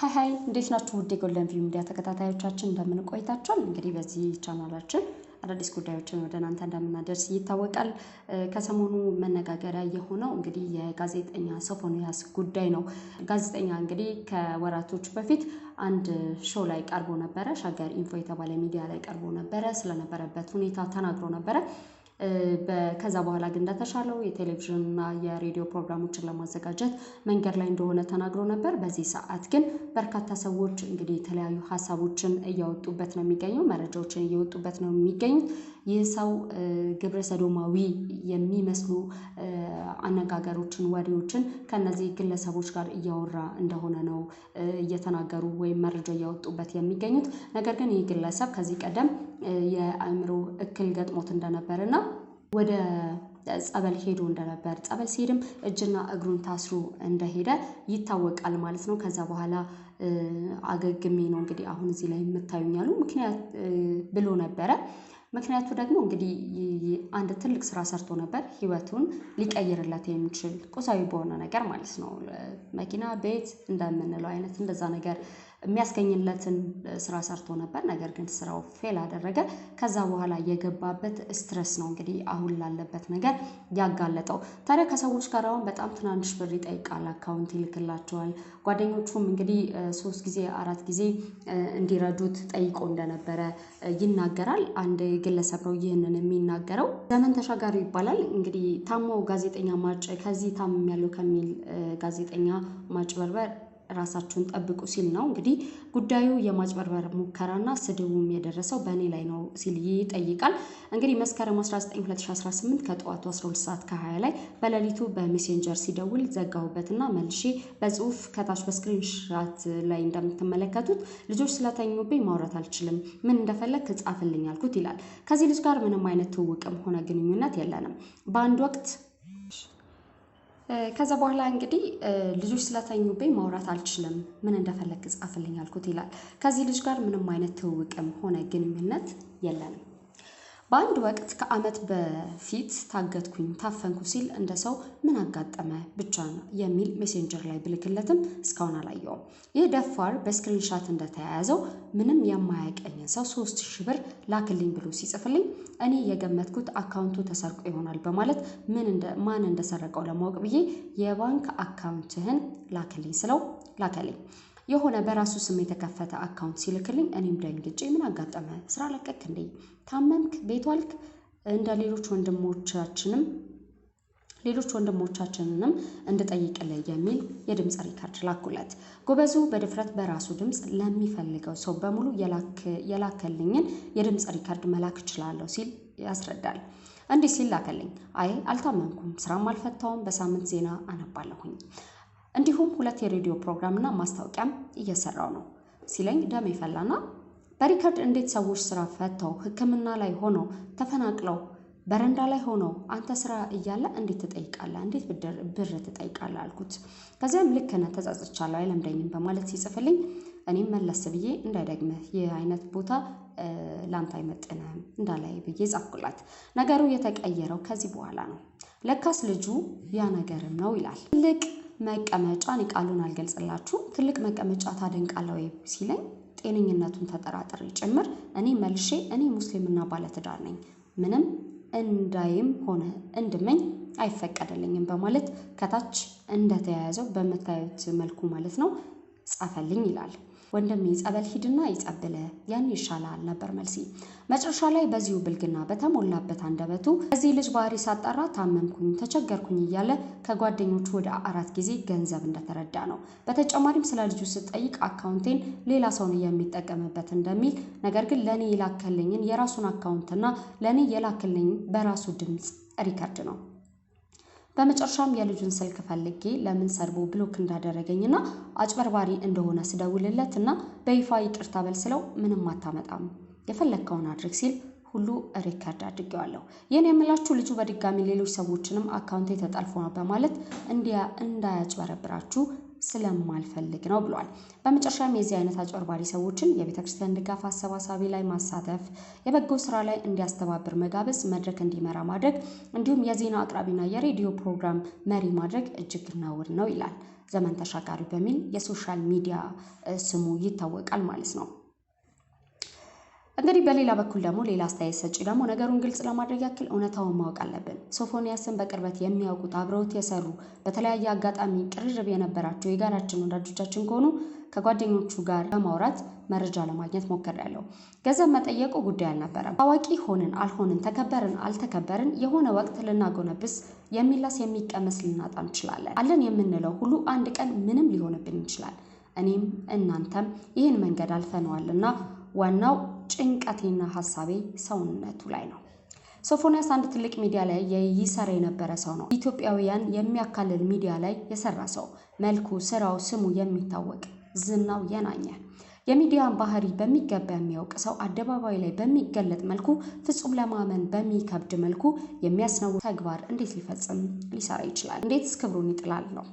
ሃይ እንዴት ናችሁ? ውድ የጎልደን ቪው ሚዲያ ተከታታዮቻችን እንደምን ቆይታችኋል? እንግዲህ በዚህ ቻናላችን አዳዲስ ጉዳዮችን ወደ እናንተ እንደምናደርስ ይታወቃል። ከሰሞኑ መነጋገሪያ የሆነው እንግዲህ የጋዜጠኛ ሶፎንያስ ጉዳይ ነው። ጋዜጠኛ እንግዲህ ከወራቶች በፊት አንድ ሾው ላይ ቀርቦ ነበረ። ሸገር ኢንፎ የተባለ ሚዲያ ላይ ቀርቦ ነበረ። ስለነበረበት ሁኔታ ተናግሮ ነበረ። ከዛ በኋላ ግን እንደተሻለው የቴሌቪዥንና የሬዲዮ ፕሮግራሞችን ለማዘጋጀት መንገድ ላይ እንደሆነ ተናግሮ ነበር። በዚህ ሰዓት ግን በርካታ ሰዎች እንግዲህ የተለያዩ ሀሳቦችን እያወጡበት ነው የሚገኘው፣ መረጃዎችን እየወጡበት ነው የሚገኙት። ይህ ሰው ግብረ ሰዶማዊ የሚመስሉ አነጋገሮችን፣ ወሬዎችን ከነዚህ ግለሰቦች ጋር እያወራ እንደሆነ ነው እየተናገሩ ወይም መረጃ እያወጡበት የሚገኙት። ነገር ግን ይህ ግለሰብ ከዚህ ቀደም የአእምሮ እክል ገጥሞት እንደነበርና ወደ ጸበል ሄዶ እንደነበር፣ ጸበል ሲሄድም እጅና እግሩን ታስሮ እንደሄደ ይታወቃል ማለት ነው። ከዛ በኋላ አገግሜ ነው እንግዲህ አሁን እዚህ ላይ የምታዩኛሉ ምክንያት ብሎ ነበረ። ምክንያቱ ደግሞ እንግዲህ አንድ ትልቅ ስራ ሰርቶ ነበር፣ ህይወቱን ሊቀይርለት የሚችል ቁሳዊ በሆነ ነገር ማለት ነው። መኪና፣ ቤት እንደምንለው አይነት እንደዛ ነገር የሚያስገኝለትን ስራ ሰርቶ ነበር። ነገር ግን ስራው ፌል አደረገ። ከዛ በኋላ የገባበት ስትረስ ነው እንግዲህ አሁን ላለበት ነገር ያጋለጠው። ታዲያ ከሰዎች ጋር አሁን በጣም ትናንሽ ብር ይጠይቃል፣ አካውንት ይልክላቸዋል። ጓደኞቹም እንግዲህ 3 ጊዜ 4 ጊዜ እንዲረዱት ጠይቆ እንደነበረ ይናገራል። አንድ ግለሰብ ነው ይህንን የሚናገረው። ዘመን ተሻጋሪ ይባላል። እንግዲህ ታሞ ጋዜጠኛ ከዚህ ታምም ያለው ከሚል ጋዜጠኛ ማጭበርበር ራሳችሁን ጠብቁ ሲል ነው እንግዲህ ጉዳዩ የማጭበርበር ሙከራና ስድቡም የደረሰው በእኔ ላይ ነው ሲል ይጠይቃል። እንግዲህ መስከረም 19 2018 ከጠዋቱ 12 ሰዓት ከ20 ላይ በሌሊቱ በሜሴንጀር ሲደውል ዘጋሁበትና መልሼ በጽሁፍ ከታች በስክሪንሻት ላይ እንደምትመለከቱት ልጆች ስለተኙብኝ ማውራት አልችልም፣ ምን እንደፈለግ ጻፍልኝ አልኩት ይላል። ከዚህ ልጅ ጋር ምንም አይነት ትውውቅም ሆነ ግንኙነት የለንም። በአንድ ወቅት ከዛ በኋላ እንግዲህ ልጆች ስለተኙብኝ ማውራት አልችልም፣ ምን እንደፈለግ ጻፍልኝ አልኩት ይላል። ከዚህ ልጅ ጋር ምንም አይነት ትውውቅም ሆነ ግንኙነት የለንም። በአንድ ወቅት ከዓመት በፊት ታገትኩኝ፣ ታፈንኩ ሲል እንደ ሰው ምን አጋጠመ ብቻ ነው የሚል ሜሴንጀር ላይ ብልክለትም እስካሁን አላየውም። ይህ ደፋር በስክሪንሻት እንደተያያዘው ምንም የማያቀኝን ሰው 3000 ብር ላክልኝ ብሎ ሲጽፍልኝ እኔ የገመትኩት አካውንቱ ተሰርቆ ይሆናል በማለት ማን እንደሰረቀው ለማወቅ ብዬ የባንክ አካውንትህን ላክልኝ ስለው ላከልኝ። የሆነ በራሱ ስም የተከፈተ አካውንት ሲልክልኝ እኔም ደንግጬ ምን አጋጠመ፣ ስራ ለቀቅ እንዴ፣ ታመምክ፣ ቤት ዋልክ፣ እንደ ሌሎች ወንድሞቻችንንም እንድጠይቅልህ የሚል የድምፅ ሪካርድ ላኩለት። ጎበዙ በድፍረት በራሱ ድምፅ ለሚፈልገው ሰው በሙሉ የላከልኝን የድምፅ ሪካርድ መላክ እችላለሁ ሲል ያስረዳል። እንዲህ ሲል ላከልኝ። አይ አልታመምኩም፣ ስራም አልፈታውም፣ በሳምንት ዜና አነባለሁኝ፣ እንዲሁም 2 የሬዲዮ ፕሮግራምና ማስታወቂያም እየሰራው ነው ሲለኝ ደም ይፈላና በሪካርድ እንዴት ሰዎች ስራ ፈተው ሕክምና ላይ ሆነው ተፈናቅለው በረንዳ ላይ ሆነው አንተ ስራ እያለ እንዴት ትጠይቃለህ? እንዴት ብር ትጠይቃለህ አልኩት። ከዚያም ልክ ነህ ተጸጽቻለሁ፣ አይለምደኝም በማለት ሲጽፍልኝ እኔም መለስ ብዬ እንዳይደግምህ ይህ አይነት ቦታ ላንተ አይመጥንህም እንዳላይ ብዬ ጻፍኩላት። ነገሩ የተቀየረው ከዚህ በኋላ ነው። ለካስ ልጁ ያ ነገርም ነው ይላል። ትልቅ መቀመጫ እኔ ቃሉን አልገልጽላችሁም። ትልቅ መቀመጫ ታደንቃለህ ወይ ሲለኝ ጤነኝነቱን ተጠራጥሬ ጭምር እኔ መልሼ እኔ ሙስሊምና ባለትዳር ነኝ፣ ምንም እንዳይም ሆነ እንድመኝ አይፈቀደልኝም በማለት ከታች እንደተያያዘው በምታዩት መልኩ ማለት ነው ጻፈልኝ ይላል። ወንድሜ ጸበል ሂድና ይጸብለ ያን ይሻላል ነበር መልሲ። መጨረሻ ላይ በዚሁ ብልግና በተሞላበት አንደበቱ በዚህ ልጅ ባህሪ ሳጣራ ታመምኩኝ፣ ተቸገርኩኝ እያለ ከጓደኞቹ ወደ 4 ጊዜ ገንዘብ እንደተረዳ ነው። በተጨማሪም ስለ ልጁ ስጠይቅ አካውንቴን ሌላ ሰው ነው የሚጠቀምበት እንደሚል፣ ነገር ግን ለኔ የላከልኝን የራሱን አካውንትና ለኔ የላከልኝ በራሱ ድምጽ ሪከርድ ነው። በመጨረሻም የልጁን ስልክ ፈልጌ ለምን ሰርቦ ብሎክ እንዳደረገኝና አጭበርባሪ እንደሆነ ስደውልለትና በይፋ ይቅርታ በልስለው ምንም አታመጣም የፈለከውን አድርግ ሲል ሁሉ ሪከርድ አድርጌዋለሁ። ይህን የምላችሁ ልጁ በድጋሚ ሌሎች ሰዎችንም አካውንቴ ተጠልፎ ነው በማለት እንዳያጭበረብራችሁ ስለማልፈልግ ነው ብሏል። በመጨረሻም የዚህ አይነት አጭበርባሪ ሰዎችን የቤተክርስቲያን ድጋፍ አሰባሳቢ ላይ ማሳተፍ፣ የበጎ ስራ ላይ እንዲያስተባብር መጋበዝ፣ መድረክ እንዲመራ ማድረግ እንዲሁም የዜና አቅራቢና የሬዲዮ ፕሮግራም መሪ ማድረግ እጅግ ነውር ነው ይላል። ዘመን ተሻጋሪ በሚል የሶሻል ሚዲያ ስሙ ይታወቃል ማለት ነው። እንግዲህ በሌላ በኩል ደግሞ ሌላ አስተያየት ሰጪ ደግሞ ነገሩን ግልጽ ለማድረግ ያክል እውነታውን ማወቅ አለብን። ሶፎንያስን በቅርበት የሚያውቁት አብረውት የሰሩ በተለያየ አጋጣሚ ቅርርብ የነበራቸው የጋራችን ወዳጆቻችን ከሆኑ ከጓደኞቹ ጋር በማውራት መረጃ ለማግኘት ሞክሬያለሁ። ገንዘብ መጠየቁ ጉዳይ አልነበረም። ታዋቂ ሆንን አልሆንን፣ ተከበርን አልተከበርን የሆነ ወቅት ልናጎነብስ የሚላስ የሚቀመስ ልናጣ እንችላለን። አለን የምንለው ሁሉ አንድ ቀን ምንም ሊሆንብን ይችላል። እኔም እናንተም ይህን መንገድ አልፈነዋልና ዋናው ጭንቀቴና ሐሳቤ ሰውነቱ ላይ ነው። ሶፎንያስ አንድ ትልቅ ሚዲያ ላይ ይሰራ የነበረ ሰው ነው። ኢትዮጵያውያን የሚያካልል ሚዲያ ላይ የሰራ ሰው፣ መልኩ፣ ስራው፣ ስሙ የሚታወቅ ዝናው የናኘ የሚዲያን ባህሪ በሚገባ የሚያውቅ ሰው አደባባይ ላይ በሚገለጥ መልኩ ፍጹም ለማመን በሚከብድ መልኩ የሚያስነውር ተግባር እንዴት ሊፈጽም ሊሰራ ይችላል? እንዴትስ ክብሩን ይጥላል ነው።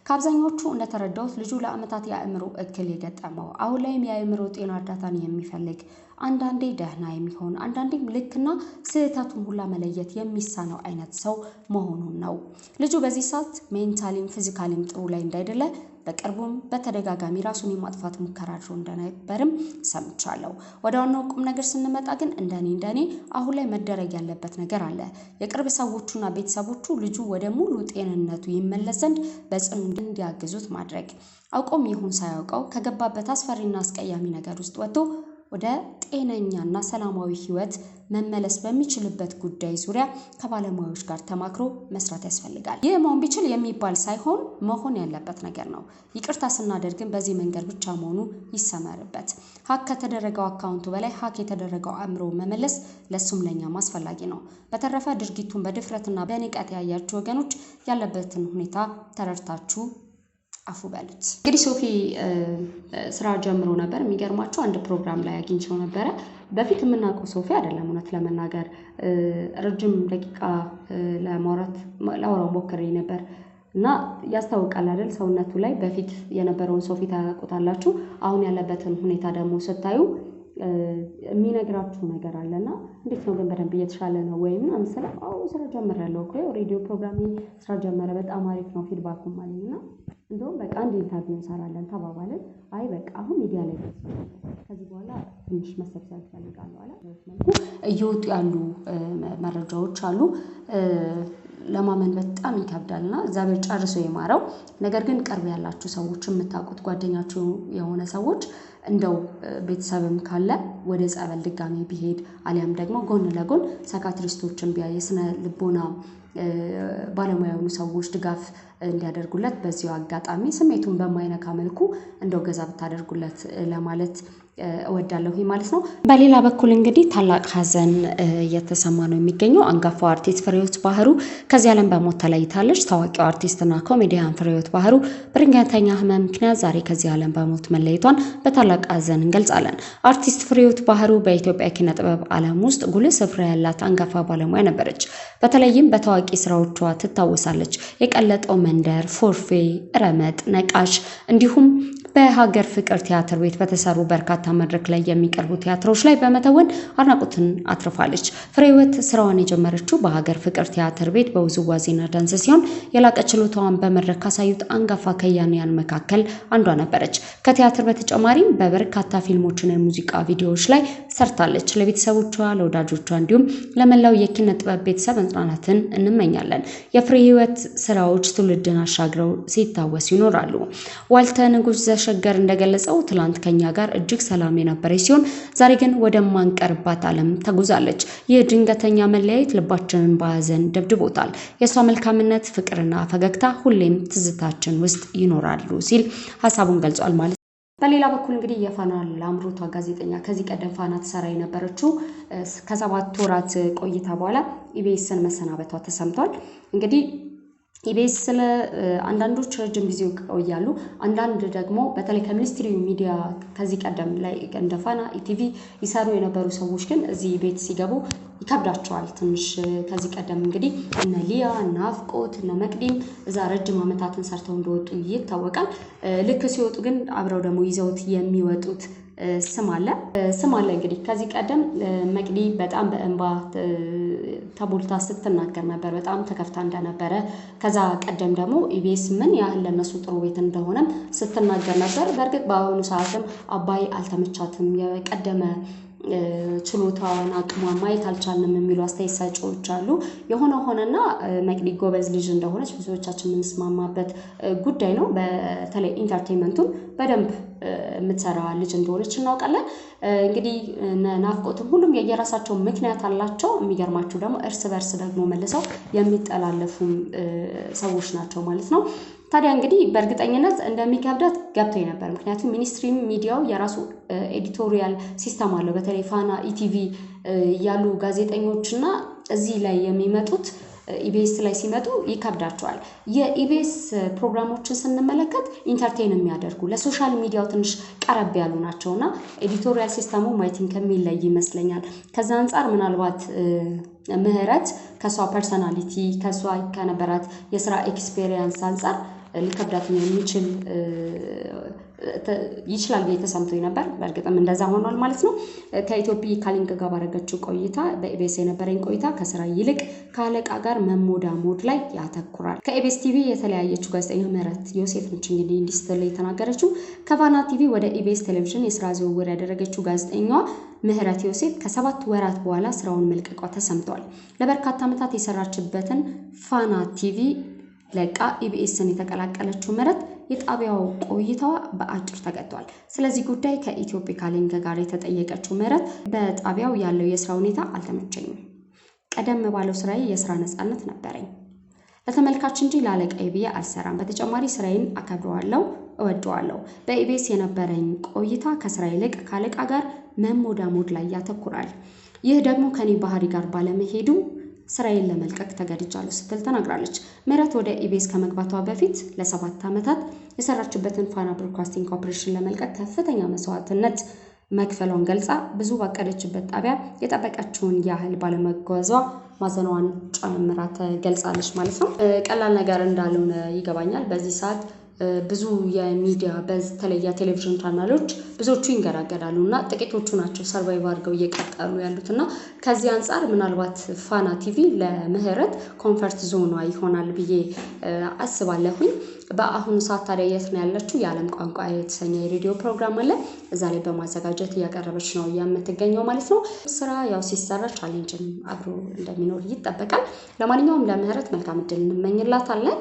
ከአብዛኞቹ እንደተረዳሁት ልጁ ለዓመታት የአእምሮ እክል የገጠመው አሁን ላይም የአእምሮ ጤና እርዳታን የሚፈልግ አንዳንዴ ደህና የሚሆን አንዳንዴም ልክና ስህተቱን ሁላ መለየት የሚሳነው አይነት ሰው መሆኑን ነው። ልጁ በዚህ ሰዓት ሜንታሊም ፊዚካሊም ጥሩ ላይ እንዳይደለ በቅርቡም በተደጋጋሚ ራሱን የማጥፋት ሙከራ አድርጎ እንደነበርም ሰምቻለሁ። ወደ ዋናው ቁም ነገር ስንመጣ ግን እንደኔ አሁን ላይ መደረግ ያለበት ነገር አለ። የቅርብ ሰዎቹና ቤተሰቦቹ ልጁ ወደ ሙሉ ጤንነቱ ይመለስ ዘንድ በጽኑ እንዲያግዙት ማድረግ፣ አውቆም ይሁን ሳያውቀው ከገባበት አስፈሪና አስቀያሚ ነገር ውስጥ ወጥቶ ወደ ጤነኛና ሰላማዊ ህይወት መመለስ በሚችልበት ጉዳይ ዙሪያ ከባለሙያዎች ጋር ተማክሮ መስራት ያስፈልጋል። ይህ መሆን ቢችል የሚባል ሳይሆን መሆን ያለበት ነገር ነው። ይቅርታ ስናደርግን በዚህ መንገድ ብቻ መሆኑ ይሰመርበት። ሀክ ከተደረገው አካውንቱ በላይ ሀክ የተደረገው አእምሮ መመለስ ለሱም ለኛም አስፈላጊ ነው። በተረፈ ድርጊቱን በድፍረትና በንቀት ያያችሁ ወገኖች ያለበትን ሁኔታ ተረድታችሁ አፉ በሉት። እንግዲህ ሶፊ ስራ ጀምሮ ነበር። የሚገርማችሁ አንድ ፕሮግራም ላይ አግኝቼው ነበረ። በፊት የምናውቀው ሶፊ አይደለም። እውነት ለመናገር ረጅም ደቂቃ ላወራው ሞክሬ ነበር እና ያስታውቃል አይደል? ሰውነቱ ላይ በፊት የነበረውን ሶፊ ታውቁታላችሁ። አሁን ያለበትን ሁኔታ ደግሞ ስታዩ የሚነግራችሁ ነገር አለና እንዴት ነው ግን በደንብ እየተሻለ ነው ወይ ምናምን ስለ ስራ ጀምሬያለሁ እኮ ሬዲዮ ፕሮግራም ስራ ጀመረ፣ በጣም አሪፍ ነው ፊድባኩም አለኝና እንደውም በቃ አንድ ኢንተርቪው እንሰራለን ተባባልን። አይ በቃ አሁን ሚዲያ ላይ ከዚህ በኋላ ትንሽ መሰብሰብ ይፈልጋሉ አለ። መልኩ እየወጡ ያሉ መረጃዎች አሉ። ለማመን በጣም ይከብዳልና እግዚአብሔር ጨርሶ ይማረው። ነገር ግን ቅርብ ያላችሁ ሰዎች የምታውቁት ጓደኛችሁ የሆነ ሰዎች እንደው ቤተሰብም ካለ ወደ ጸበል ድጋሚ ቢሄድ አሊያም ደግሞ ጎን ለጎን ሳይካትሪስቶችን ቢያይ የስነ ልቦና ባለሙያ የሆኑ ሰዎች ድጋፍ እንዲያደርጉለት በዚሁ አጋጣሚ ስሜቱን በማይነካ መልኩ እንደው ገዛ ብታደርጉለት ለማለት እወዳለሁ ማለት ነው። በሌላ በኩል እንግዲህ ታላቅ ሐዘን እየተሰማ ነው የሚገኘው። አንጋፋው አርቲስት ፍሬህይወት ባህሩ ከዚህ ዓለም በሞት ተለይታለች። ታዋቂው አርቲስትና ኮሜዲያን ፍሬህይወት ባህሩ በድንገተኛ ህመም ምክንያት ዛሬ ከዚህ ዓለም በሞት መለየቷን በታላቅ ሐዘን እንገልጻለን። አርቲስት ፍሬህይወት ባህሩ በኢትዮጵያ ኪነ ጥበብ ዓለም ውስጥ ጉልህ ስፍራ ያላት አንጋፋ ባለሙያ ነበረች። በተለይም በታዋቂ ስራዎቿ ትታወሳለች። የቀለጠው መንደር፣ ፎርፌ፣ ረመጥ፣ ነቃሽ እንዲሁም በሀገር ፍቅር ቲያትር ቤት በተሰሩ በርካታ መድረክ ላይ የሚቀርቡ ቲያትሮች ላይ በመተወን አድናቆትን አትርፋለች። ፍሬህይወት ስራዋን የጀመረችው በሀገር ፍቅር ቲያትር ቤት በውዝዋዜና ዳንስ ሲሆን የላቀ ችሎታዋን በመድረክ ካሳዩት አንጋፋ ከያንያን መካከል አንዷ ነበረች። ከቲያትር በተጨማሪም በበርካታ ፊልሞችና የሙዚቃ ቪዲዮዎች ላይ ሰርታለች። ለቤተሰቦቿ፣ ለወዳጆቿ እንዲሁም ለመላው የኪነ ጥበብ ቤተሰብ መጽናናትን እንመኛለን። የፍሬህይወት ስራዎች ትውልድን አሻግረው ሲታወሱ ይኖራሉ። ዋልተ ንጉስ ሸገር እንደገለጸው ትላንት ከኛ ጋር እጅግ ሰላም የነበረች ሲሆን ዛሬ ግን ወደማንቀርባት ዓለም ተጉዛለች። ይህ ድንገተኛ መለያየት ልባችንን በሐዘን ደብድቦታል። የሷ መልካምነት፣ ፍቅርና ፈገግታ ሁሌም ትዝታችን ውስጥ ይኖራሉ ሲል ሐሳቡን ገልጿል ማለት ነው። በሌላ በኩል እንግዲህ የፋና ላምሮቷ ጋዜጠኛ ከዚህ ቀደም ፋና ትሰራ የነበረችው ከ7 ወራት ቆይታ በኋላ ኢቢኤስን መሰናበቷ ተሰምቷል። እንግዲህ ኢቢኤስ ስለ አንዳንዶች ረጅም ጊዜ ይቆያሉ። አንዳንድ ደግሞ በተለይ ከሚኒስትሪ ሚዲያ ከዚህ ቀደም ላይ እንደ ፋና ኢቲቪ ይሰሩ የነበሩ ሰዎች ግን እዚህ ቤት ሲገቡ ይከብዳቸዋል ትንሽ። ከዚህ ቀደም እንግዲህ እነ ሊያ እነ አፍቆት እነ መቅዲም እዛ ረጅም ዓመታትን ሰርተው እንደወጡ ይታወቃል። ልክ ሲወጡ ግን አብረው ደግሞ ይዘውት የሚወጡት ስም አለ። እንግዲህ ከዚህ ቀደም መቅዲ በጣም በእንባ ተቦልታ ስትናገር ነበር በጣም ተከፍታ እንደነበረ ከዛ ቀደም ደግሞ ኢቢኤስ ምን ያህል ለነሱ ጥሩ ቤት እንደሆነም ስትናገር ነበር በርግጥ በአሁኑ ሰዓትም አባይ አልተመቻትም የቀደመ ችሎታዋን አቅሟን ማየት አልቻልንም የሚሉ አስተያየት ሰጪዎች አሉ የሆነ ሆነና መቅዲ ጎበዝ ልጅ እንደሆነች ብዙዎቻችን የምንስማማበት ጉዳይ ነው በተለይ ኢንተርቴይንመንቱን በደንብ የምትሰራ ልጅ እንደሆነች እናውቃለን እንግዲህ ናፍቆትም ሁሉም የየራሳቸው ምክንያት አላቸው የሚገርማችሁ ደግሞ እርስ በርስ ደግሞ መልሰው የሚጠላለፉም ሰዎች ናቸው ማለት ነው ታዲያ እንግዲህ በእርግጠኝነት እንደሚከብዳት ገብቶኝ ነበር ምክንያቱም ሚኒስትሪም ሚዲያው የራሱ ኤዲቶሪያል ሲስተም አለው በተለይ ፋና ኢቲቪ ያሉ ጋዜጠኞችና እዚህ ላይ የሚመጡት ኢቢኤስ ላይ ሲመጡ ይከብዳቸዋል የኢቢኤስ ፕሮግራሞችን ስንመለከት ኢንተርቴይን የሚያደርጉ ለሶሻል ሚዲያው ትንሽ ቀረብ ያሉ ናቸውና ኤዲቶሪያል ሲስተሙ ማይቲንግ ከሚለይ ይመስለኛል ከዛ አንፃር ምናልባት ምህረት ከሷ ፐርሰናሊቲ ከሷ ከነበራት የሥራ ኤክስፒሪየንስ አንፃር ሊከብዳት የሚችል ይችላል ተሰምቶኝ ነበር በእርግጥም እንደዛ ሆኗል ማለት ነው ከኢትዮጵያ ካሊንግ ጋር ባረጋችሁ ቆይታ በኢቢኤስ የነበረኝ ቆይታ ከስራ ይልቅ ካለቃ ጋር መሞዳሞድ ላይ ያተኩራል ከኢቢኤስ ቲቪ የተለያየችው ጋዜጠኛ ምህረት ዮሴፍ ነች እንግዲህ እንዲስተል የተናገረችው ከፋና ቲቪ ወደ ኢቢኤስ ቴሌቪዥን የሥራ ዝውውር ያደረገችው ጋዜጠኛዋ ምህረት ዮሴፍ ከ7 ወራት በኋላ ስራውን መልቀቋ ተሰምቷል ለበርካታ ዓመታት የሰራችበትን ፋና ቲቪ ለቃ ኢቢኤስን የተቀላቀለችው ምህረት የጣቢያው ቆይታዋ በአጭር ተገቷል ስለዚህ ጉዳይ ከኢትዮጵያ ካሊንግ ጋር የተጠየቀችው ምህረት በጣቢያው ያለው የሥራ ሁኔታ አልተመቸኝም ቀደም ባለው ስራዬ የሥራ ነፃነት ነበረኝ ለተመልካች እንጂ ላለቃዬ ብዬ አልሰራም በተጨማሪ ስራዬን አከብረዋለሁ እወደዋለሁ በኢቢኤስ የነበረኝ ቆይታ ከስራ ይልቅ ካለቃ ጋር መሞዳሞድ ላይ ያተኩራል ይህ ደግሞ ከኔ ባህሪ ጋር ባለመሄዱ ስራዬን ለመልቀቅ ተገድጃለሁ ስትል ተናግራለች ምህረት ወደ ኢቢኤስ ከመግባቷ በፊት ለ7 ዓመታት የሰራችበትን ፋና ብሮድካስቲንግ ኮርፖሬሽን ለመልቀቅ ከፍተኛ መስዋዕትነት መክፈሏን ገልጻ ብዙ ባቀደችበት ጣቢያ የጠበቀችውን ያህል ባለመጓዟ ማዘኗን ጨምራ ተገልጻለች ማለት ነው ቀላል ነገር እንዳልሆነ ይገባኛል በዚህ ሰዓት ብዙ የሚዲያ በተለይ ቴሌቪዥን ቻናሎች ብዙዎቹ ይንገራገራሉና ጥቂቶቹ ናቸው ሰርቫይቭ አድርገው እየቀጠሉ ያሉትና ከዚህ አንፃር ምናልባት ፋና ቲቪ ለምህረት ኮምፈርት ዞኗ ይሆናል ብዬ አስባለሁኝ በአሁኑ ሰዓት ታዲያ የት ነው ያለችው የዓለም ቋንቋ የተሰኘ የሬዲዮ ፕሮግራም አለ እዛ ላይ በማዘጋጀት እያቀረበች ነው የምትገኘው ማለት ነው ስራ ያው ሲሰራ ቻሌንጅም አብሮ እንደሚኖር ይጠበቃል ለማንኛውም ለምህረት መልካም እድል እንመኝላታለን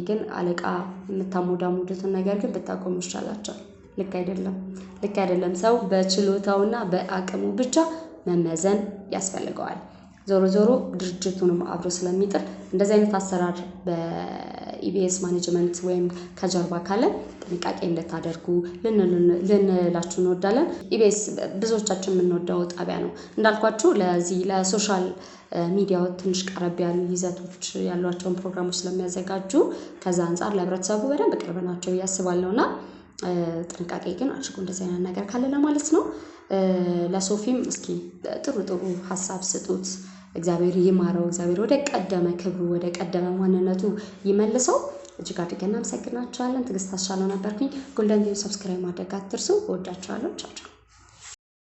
ግን አለቃ የምታሞዳሙዱትን ነገር ግን ብታቆሙ ይሻላችኋል ልክ አይደለም ሰው በችሎታውና በአቅሙ ብቻ መመዘን ያስፈልገዋል ዞሮ ድርጅቱንም አብሮ ስለሚጥር እንደዚህ አይነት አሰራር በኢቢኤስ ማኔጅመንት ወይም ከጀርባ ካለ ጥንቃቄ እንድታደርጉ ልንላችሁ እንወዳለን ኢቢኤስ ብዙዎቻችን የምንወደው ጣቢያ ነው እንዳልኳችሁ ለዚህ ለሶሻል ሚዲያው ትንሽ ቀረብ ያሉ ይዘቶች ያሏቸውን ፕሮግራሞች ስለሚያዘጋጁ ከዛ አንፃር ለህብረተሰቡ በደንብ ቅርብ ናቸው ያስባለውና ጥንቃቄ ግን አድርጉ እንደዚህ አይነት ነገር ካለ ለማለት ነው ለሶፊም እስኪ ጥሩ ሐሳብ ስጡት እግዚአብሔር ይማረው እግዚአብሔር ወደ ቀደመ ክብሩ ወደ ቀደመ ማንነቱ ይመልሰው እጅግ አድርገን እናመሰግናችኋለን ትግስት አሻለው ነበርኩኝ ጎልደን ቪው ሰብስክራይብ ማድረግ አትርሱ ወዳችኋለሁ ቻው